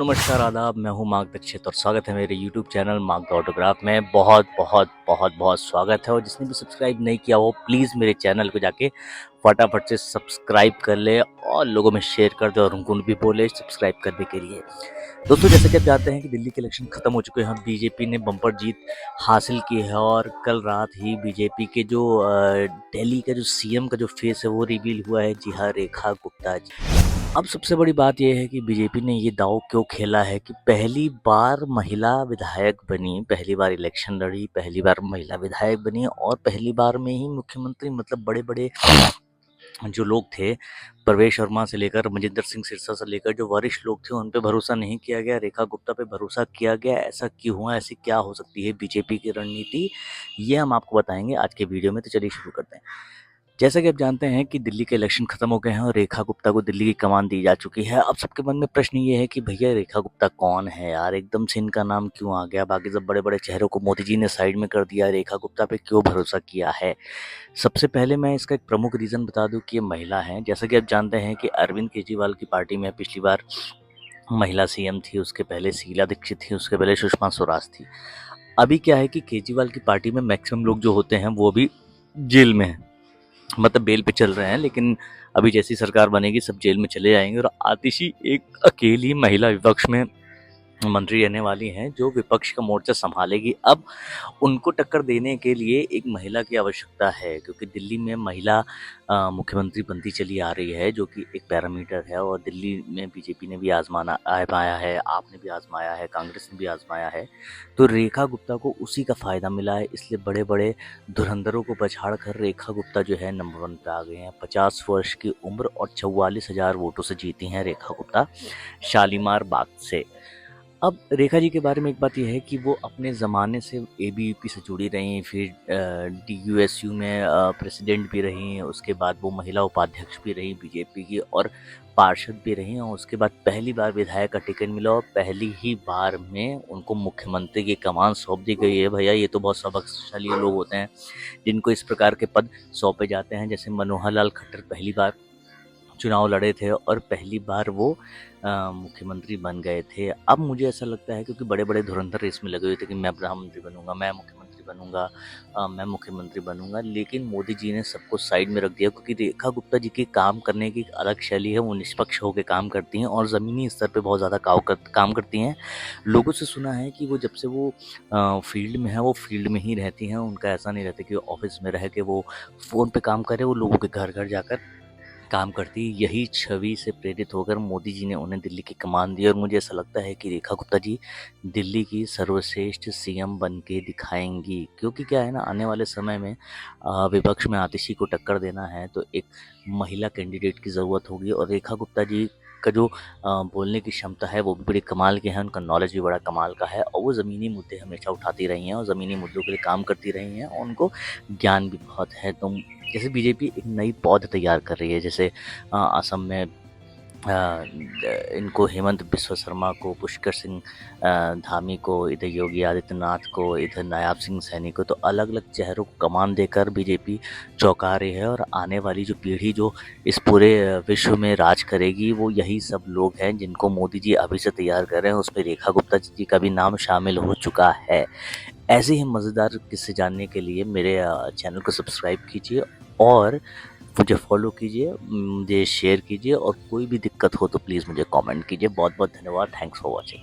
नमस्कार आदाब, मैं हूँ मार्क दीक्षित और स्वागत है मेरे YouTube channel mark the autograph में। बहुत बहुत बहुत बहुत स्वागत है। और जिसने भी सब्सक्राइब नहीं किया वो प्लीज़ मेरे चैनल को जाके फटाफट से सब्सक्राइब कर ले और लोगों में शेयर कर दे और उनको भी बोले सब्सक्राइब करने के लिए। दोस्तों, जैसे कि आप जानते हैं कि दिल्ली के इलेक्शन खत्म हो चुके हैं। बीजेपी ने बम्पर जीत हासिल की है और कल रात ही बीजेपी के जो दिल्ली का जो सीएम का जो फेस है वो रिवील हुआ है। जी हाँ, रेखा गुप्ता जी। अब सबसे बड़ी बात यह है कि बीजेपी ने ये दांव क्यों खेला है कि पहली बार महिला विधायक बनी, पहली बार इलेक्शन लड़ी, पहली बार महिला विधायक बनी और पहली बार में ही मुख्यमंत्री, मतलब बड़े बड़े जो लोग थे, प्रवेश वर्मा से लेकर मजिंदर सिंह सिरसा से लेकर जो वरिष्ठ लोग थे, उन पे भरोसा नहीं किया गया, रेखा गुप्ता पे भरोसा किया गया। ऐसा क्यों हुआ? ऐसी क्या हो सकती है बीजेपी की रणनीति? ये हम आपको बताएंगे आज के वीडियो में। तो चलिए शुरू करते हैं। जैसा कि आप जानते हैं कि दिल्ली के इलेक्शन खत्म हो गए हैं और रेखा गुप्ता को दिल्ली की कमान दी जा चुकी है। अब सबके मन में प्रश्न ये है कि भैया रेखा गुप्ता कौन है यार? एकदम से इनका नाम क्यों आ गया? बाकी सब बड़े बड़े चेहरों को मोदी जी ने साइड में कर दिया, रेखा गुप्ता पे क्यों भरोसा किया है? सबसे पहले मैं इसका एक प्रमुख रीज़न बता दूं कि ये महिला हैं। जैसा कि आप जानते हैं कि अरविंद केजरीवाल की पार्टी में पिछली बार महिला सीएम थी, उसके पहले शीला दीक्षित थी, उसके पहले सुषमा स्वराज थी। अभी क्या है कि केजरीवाल की पार्टी में मैक्सिमम लोग जो होते हैं वो भी जेल में हैं, मतलब बेल पे चल रहे हैं। लेकिन अभी जैसी सरकार बनेगी सब जेल में चले जाएंगे और आतिशी एक अकेली महिला विपक्ष में मंत्री रहने वाली हैं जो विपक्ष का मोर्चा संभालेगी। अब उनको टक्कर देने के लिए एक महिला की आवश्यकता है, क्योंकि दिल्ली में महिला मुख्यमंत्री बनती चली आ रही है, जो कि एक पैरामीटर है। और दिल्ली में बीजेपी ने भी आजमाया है, आपने भी आजमाया है, कांग्रेस ने भी आजमाया है। तो रेखा गुप्ता को उसी का फ़ायदा मिला है, इसलिए बड़े बड़े धुरंधरों को पछाड़ कर रेखा गुप्ता जो है नंबर 1 पे आ गए हैं। 50 वर्ष की उम्र और 44,000 वोटों से जीती हैं रेखा गुप्ता शालीमार बाग से। अब रेखा जी के बारे में एक बात यह है कि वो अपने ज़माने से एबीवीपी से जुड़ी रहीं, फिर डीयूएसयू में प्रेसिडेंट भी रहीं, उसके बाद वो महिला उपाध्यक्ष भी रहीं बीजेपी की और पार्षद भी रहीं, और उसके बाद पहली बार विधायक का टिकट मिला और पहली ही बार में उनको मुख्यमंत्री की कमान सौंप दी गई है। भैया, ये तो बहुत सौभाग्यशाली लोग होते हैं जिनको इस प्रकार के पद सौंपे जाते हैं। जैसे मनोहर लाल खट्टर पहली बार चुनाव लड़े थे और पहली बार वो मुख्यमंत्री बन गए थे। अब मुझे ऐसा लगता है, क्योंकि बड़े बड़े धुरंधर रेस में लगे हुए थे कि मैं प्रधानमंत्री बनूंगा, मैं मुख्यमंत्री बनूंगा, मैं मुख्यमंत्री बनूंगा, लेकिन मोदी जी ने सबको साइड में रख दिया। क्योंकि रेखा गुप्ता जी की काम करने की एक अलग शैली है, वो निष्पक्ष होकर काम करती हैं और ज़मीनी स्तर पे बहुत ज़्यादा काम करती हैं। लोगों से सुना है कि वो जब से वो फील्ड में है वो फील्ड में ही रहती हैं। उनका ऐसा नहीं रहता कि ऑफिस में रह के वो फ़ोन पे काम करे, वो लोगों के घर घर जाकर काम करती। यही छवि से प्रेरित होकर मोदी जी ने उन्हें दिल्ली की कमान दी और मुझे ऐसा लगता है कि रेखा गुप्ता जी दिल्ली की सर्वश्रेष्ठ सीएम बन के दिखाएंगी। क्योंकि क्या है ना, आने वाले समय में विपक्ष में आतिशी को टक्कर देना है तो एक महिला कैंडिडेट की ज़रूरत होगी। और रेखा गुप्ता जी का जो बोलने की क्षमता है वो भी बड़ी कमाल की है, उनका नॉलेज भी बड़ा कमाल का है और वो ज़मीनी मुद्दे हमेशा उठाती रही हैं और ज़मीनी मुद्दों के लिए काम करती रही हैं और उनको ज्ञान भी बहुत है। तो जैसे बीजेपी एक नई पौध तैयार कर रही है, जैसे असम में इनको हेमंत बिस्वा शर्मा को, पुष्कर सिंह धामी को, इधर योगी आदित्यनाथ को, इधर नायाब सिंह सैनी को, तो अलग अलग चेहरों को कमान देकर बीजेपी चौंका रही है। और आने वाली जो पीढ़ी जो इस पूरे विश्व में राज करेगी वो यही सब लोग हैं जिनको मोदी जी अभी से तैयार कर रहे हैं। उसमें रेखा गुप्ता जी का भी नाम शामिल हो चुका है। ऐसे ही मज़ेदार किस्से जानने के लिए मेरे चैनल को सब्सक्राइब कीजिए और मुझे फॉलो कीजिए, मुझे शेयर कीजिए और कोई भी दिक्कत हो तो प्लीज़ मुझे कमेंट कीजिए। बहुत बहुत धन्यवाद। Thanks for watching.